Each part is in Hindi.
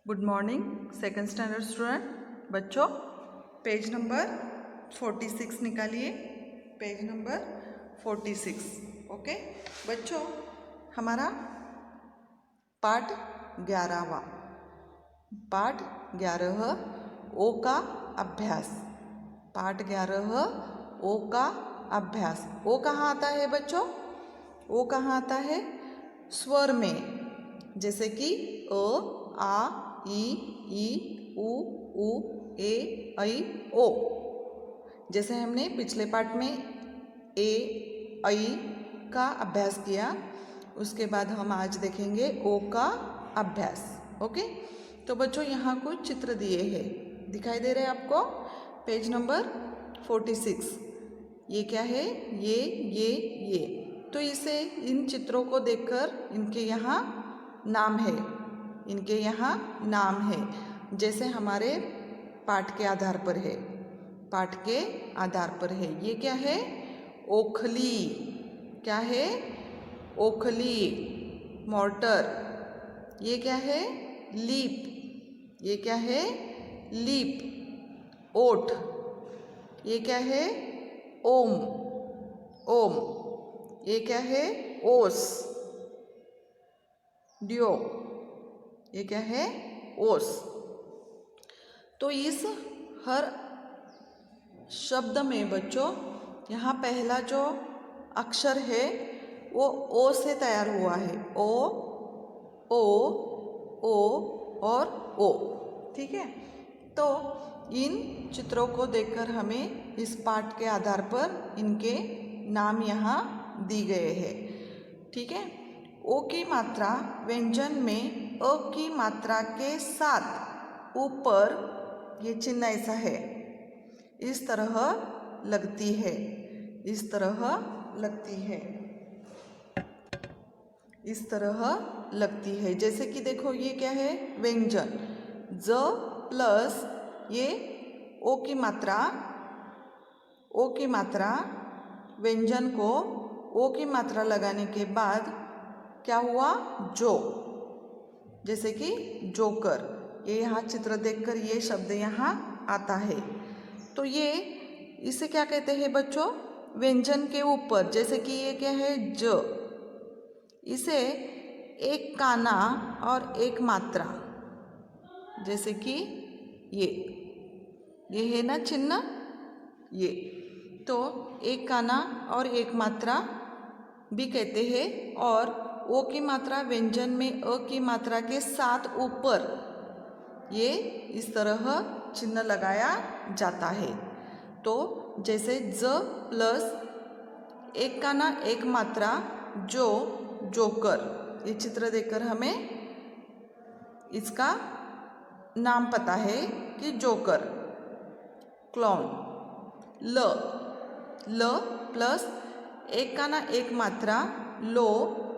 Good morning second standard student बच्चों, पेज नंबर 46 निकालिए। Page number 46। ओके बच्चों, हमारा पाठ 11वां, पाठ 11 ओ का अभ्यास। पाठ 11 ओ का अभ्यास। ओ कहाँ आता है बच्चों? ओ कहाँ आता है? स्वर में, जैसे कि अ, आ, ई, उ, ए, ऐ, ओ। जैसे हमने पिछले पाठ में ए, ऐ का अभ्यास किया, उसके बाद हम आज देखेंगे ओ का अभ्यास। ओके, तो बच्चों यहाँ कुछ चित्र दिए हैं, दिखाई दे रहे हैं आपको? Page number 46। ये क्या है? ये। तो इसे, इन चित्रों को देखकर इनके यहाँ नाम है, इनके यहाँ नाम है, जैसे हमारे पाठ के आधार पर है, पाठ के आधार पर है। ये क्या है? ओखली। क्या है? ओखली। मॉर्टर। ये क्या है? लीप। ये क्या है? लीप। ओठ। ये क्या है? ओम। ओम। ये क्या है? ओस। ड्यो। ये क्या है? ओस। तो इस हर शब्द में बच्चों, यहाँ पहला जो अक्षर है वो ओ से तैयार हुआ है। ओ, और ओ। ठीक है, तो इन चित्रों को देखकर हमें इस पाठ के आधार पर इनके नाम यहाँ दी गए हैं। ठीक है, ओ की मात्रा व्यंजन में अ की मात्रा के साथ ऊपर, ये चिन्ह ऐसा है, इस तरह लगती है, इस तरह लगती है, इस तरह लगती है। जैसे कि देखो, ये क्या है? व्यंजन। ज प्लस ये ओ की मात्रा, ओ की मात्रा, व्यंजन को ओ की मात्रा लगाने के बाद क्या हुआ? जो। जैसे कि जोकर। ये यहाँ चित्र देखकर ये शब्द यहाँ आता है। तो ये, इसे क्या कहते हैं बच्चों? व्यंजन के ऊपर, जैसे कि ये क्या है? ज। इसे एक काना और एक मात्रा, जैसे कि ये है ना चिन्ह, ये तो एक काना और एक मात्रा भी कहते हैं। और ओ की मात्रा व्यंजन में अ की मात्रा के साथ ऊपर, ये इस तरह चिन्ह लगाया जाता है। तो जैसे ज प्लस एक काना एक मात्रा जो, जोकर। ये चित्र देखकर हमें इसका नाम पता है कि जोकर। क्लाउन। ल प्लस एक काना एक मात्रा लो,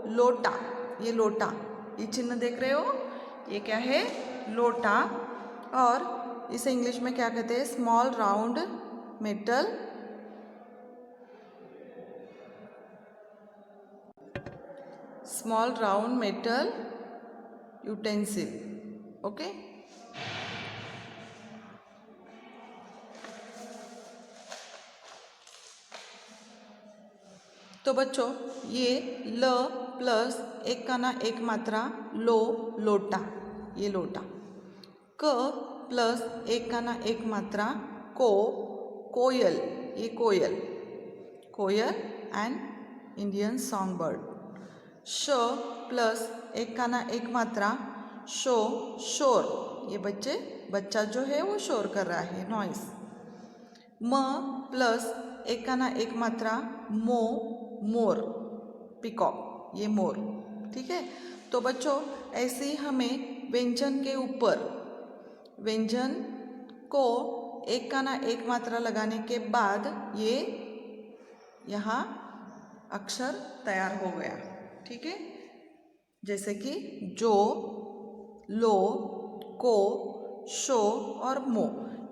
लोटा। ये लोटा, ये चिन्ह देख रहे हो? ये क्या है? लोटा। और इसे इंग्लिश में क्या कहते हैं? Small round metal, small round metal utensil. Okay, तो बच्चों, ये ल प्लस एक काना एक मात्रा लो, लोटा। ये लोटा। क प्लस एक काना एक मात्रा को, कोयल। ये कोयल, कोयल एंड इंडियन सॉन्ग बर्ड। श प्लस एक काना एक मात्रा शो, शोर। ये बच्चा जो है वो शोर कर रहा है, नॉइस। म प्लस एक काना एक मात्रा मो, मोर, पिकॉक। ये मोर। ठीक है, तो बच्चों ऐसे ही हमें व्यंजन के ऊपर, व्यंजन को एक काना एक मात्रा लगाने के बाद ये यहाँ अक्षर तैयार हो गया। ठीक है, जैसे कि जो, लो, को, शो और मो।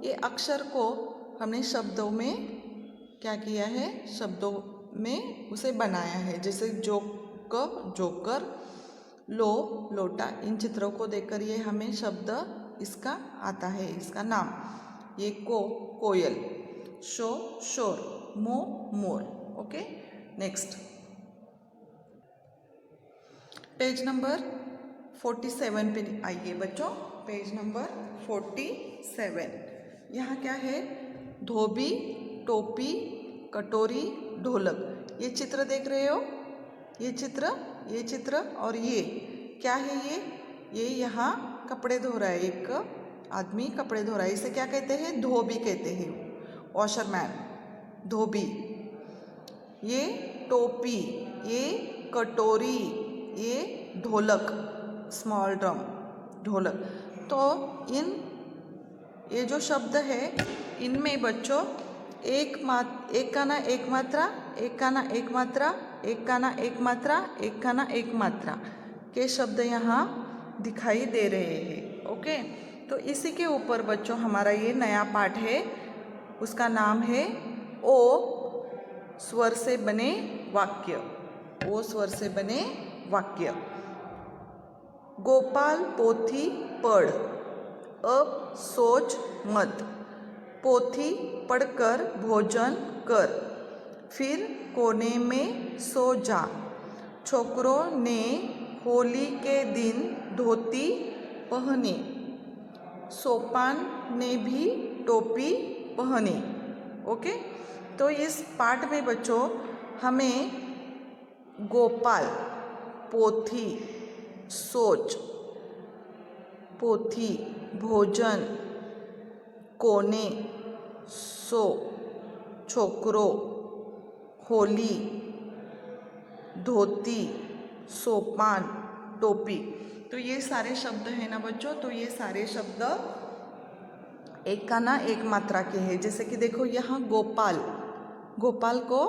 ये अक्षर को हमने शब्दों में क्या किया है? शब्दों में उसे बनाया है। जैसे जोक, जोकर, लो, लोटा। इन चित्रों को देखकर ये हमें शब्द इसका आता है, इसका नाम। ये को, कोयल। शो, शोर। मो, मोर। ओके, नेक्स्ट पेज नंबर 47 पे आइए बच्चों। Page number 47। यहाँ क्या है? धोबी, टोपी, कटोरी, ढोलक। ये चित्र देख रहे हो? ये चित्र और ये क्या है? ये यहाँ कपड़े धो रहा है, एक आदमी कपड़े धो रहा है। इसे क्या कहते हैं? धोबी कहते हैं, वॉशरमैन, धोबी। ये टोपी, ये कटोरी, ये ढोलक, स्मॉल ड्रम, ढोलक। तो ये जो शब्द है इनमें बच्चों एक का ना एक मात्रा, एक का ना एक मात्रा, एक का ना एक मात्रा, एक का ना एक मात्रा के शब्द यहाँ दिखाई दे रहे हैं। ओके, तो इसी के ऊपर बच्चों हमारा ये नया पाठ है, उसका नाम है ओ स्वर से बने वाक्य। ओ स्वर से बने वाक्य। गोपाल पोथी पढ़, अब सोच मत। पोथी पढ़कर भोजन कर, फिर कोने में सो जा। छोकरों ने होली के दिन धोती पहनी, सोपान ने भी टोपी पहनी। ओके, तो इस पाठ में बच्चों हमें गोपाल, पोथी, सोच, पोथी, भोजन, कोने, सो, छोकरो, होली, धोती, सोपान, टोपी। तो ये सारे शब्द हैं ना बच्चों, तो ये सारे शब्द एक का ना एक मात्रा के हैं। जैसे कि देखो यहाँ गोपाल, गोपाल को,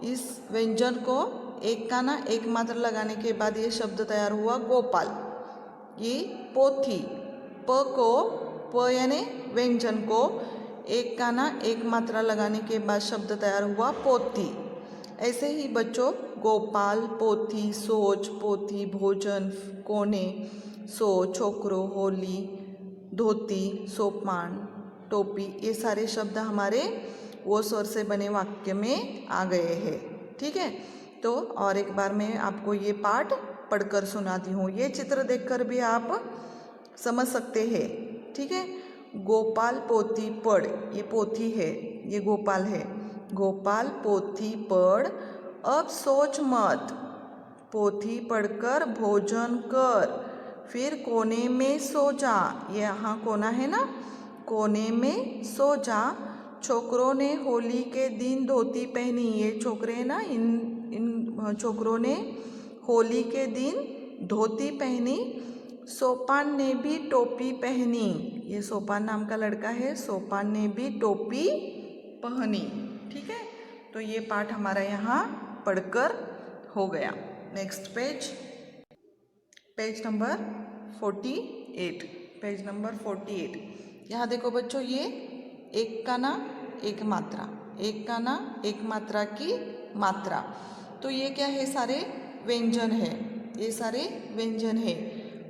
इस व्यंजन को एक का ना एक मात्रा लगाने के बाद ये शब्द तैयार हुआ गोपाल। ये पोथी, प को, प यानी व्यंजन को एक का ना एक मात्रा लगाने के बाद शब्द तैयार हुआ पोथी। ऐसे ही बच्चों गोपाल, पोथी, सोच, पोथी, भोजन, कोने, सो, छोकरो, होली, धोती, सोपान, टोपी, ये सारे शब्द हमारे वो स्वर से बने वाक्य में आ गए हैं। ठीक है, तो और एक बार मैं आपको ये पाठ पढ़कर सुनाती हूँ। ये चित्र देखकर भी आप समझ सकते हैं। ठीक है, गोपाल पोथी पढ़, ये पोथी है, ये गोपाल है। गोपाल पोथी पढ़, अब सोच मत। पोथी पढ़कर भोजन कर, फिर कोने में सो जा। ये यहाँ कोना है ना, कोने में सो जा। छोकरों ने होली के दिन धोती पहनी, ये छोकरे ना, इन छोकरों ने होली के दिन धोती पहनी। सोपान ने भी टोपी पहनी, ये सोपान नाम का लड़का है, सोपान ने भी टोपी पहनी। ठीक है, तो ये पाठ हमारा यहाँ पढ़कर हो गया। Next page, page number 48। Page number 48। यहाँ देखो बच्चों, ये एक का ना एक मात्रा, एक का ना एक मात्रा की मात्रा। तो ये क्या है? सारे व्यंजन है, ये सारे व्यंजन है।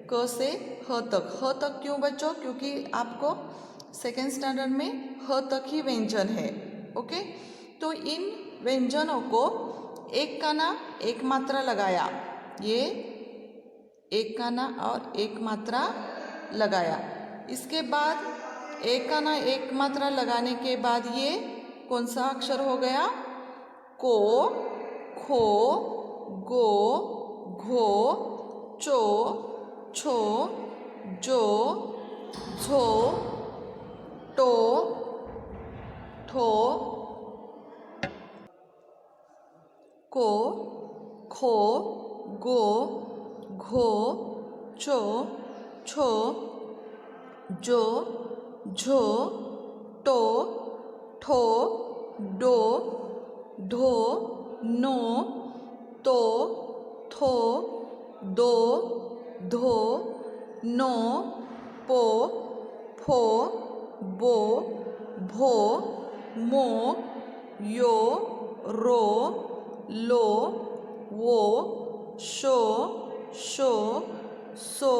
क से ह तक। ह तक क्यों बच्चों? क्योंकि आपको सेकेंड स्टैंडर्ड में ह तक ही व्यंजन है। ओके, तो इन व्यंजनों को एक का ना एक मात्रा लगाया, ये एक का ना और एक मात्रा लगाया। इसके बाद एक का ना एक मात्रा लगाने के बाद ये कौन सा अक्षर हो गया? को, खो, गो, घो, चो, छो, जो, झो, टो, ठो, को, खो, गो, घो, चो, छो, जो, झो, टो, ठो, डो, ढो, नो, तो, थो, दो, धो, नो, पो, फो, बो, भो, मो, यो, रो, लो, वो, शो, शो, सो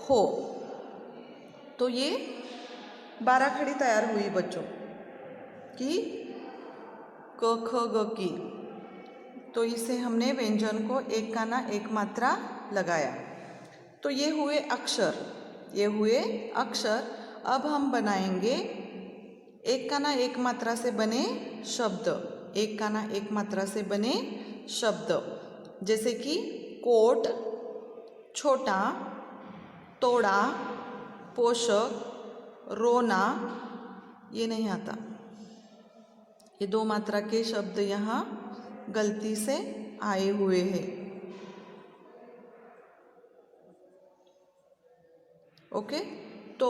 हो। तो ये 12 खड़ी तैयार हुई बच्चों की क ख ग की। तो इसे हमने व्यंजन को एक का ना एक मात्रा लगाया। तो ये हुए अक्षर, ये हुए अक्षर। अब हम बनाएंगे एक का ना एक मात्रा से बने शब्द, एक का ना एक मात्रा से बने शब्द, जैसे कि कोट, छोटा, तोड़ा, पोषक, रोना। ये नहीं आता, ये 2 मात्रा के शब्द यहाँ गलती से आए हुए हैं। ओके, तो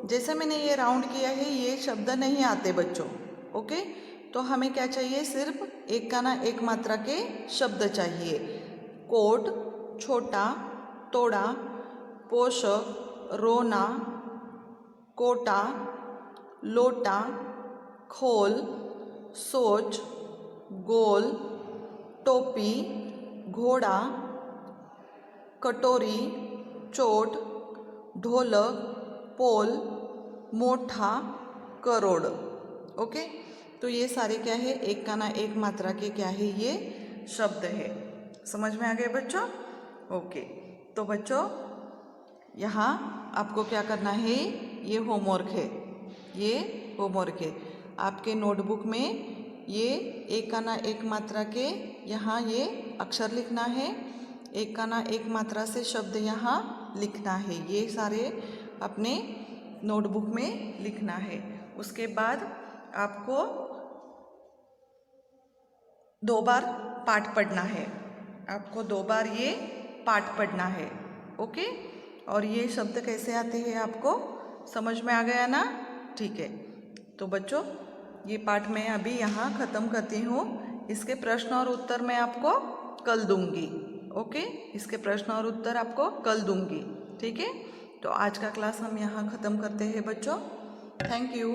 जैसे मैंने ये राउंड किया है, ये शब्द नहीं आते बच्चों। ओके, तो हमें क्या चाहिए, सिर्फ एक का ना एक मात्रा के शब्द चाहिए। कोट, छोटा, तोड़ा, पोषक, रोना, कोटा, लोटा, खोल, सोच, गोल, टोपी, घोड़ा, कटोरी, चोट, ढोलक, पोल, मोठा, करोड़। ओके, तो ये सारे क्या है, एक का ना एक मात्रा के क्या है, ये शब्द है। समझ में आ गए बच्चों? ओके, तो बच्चों यहाँ आपको क्या करना है, ये होमवर्क है, ये होमवर्क है। आपके नोटबुक में ये एक का ना एक मात्रा के यहाँ ये अक्षर लिखना है, एक का ना एक मात्रा से शब्द यहाँ लिखना है। ये सारे अपने नोटबुक में लिखना है। उसके बाद आपको 2 बार पाठ पढ़ना है, आपको 2 बार ये पाठ पढ़ना है। ओके, और ये शब्द कैसे आते हैं आपको समझ में आ गया ना? ठीक है, तो बच्चों ये पाठ मैं अभी यहाँ ख़त्म करती हूँ। इसके प्रश्न और उत्तर मैं आपको कल दूंगी। ओके, इसके प्रश्न और उत्तर आपको कल दूंगी। ठीक है, तो आज का क्लास हम यहाँ ख़त्म करते हैं बच्चों। Thank you.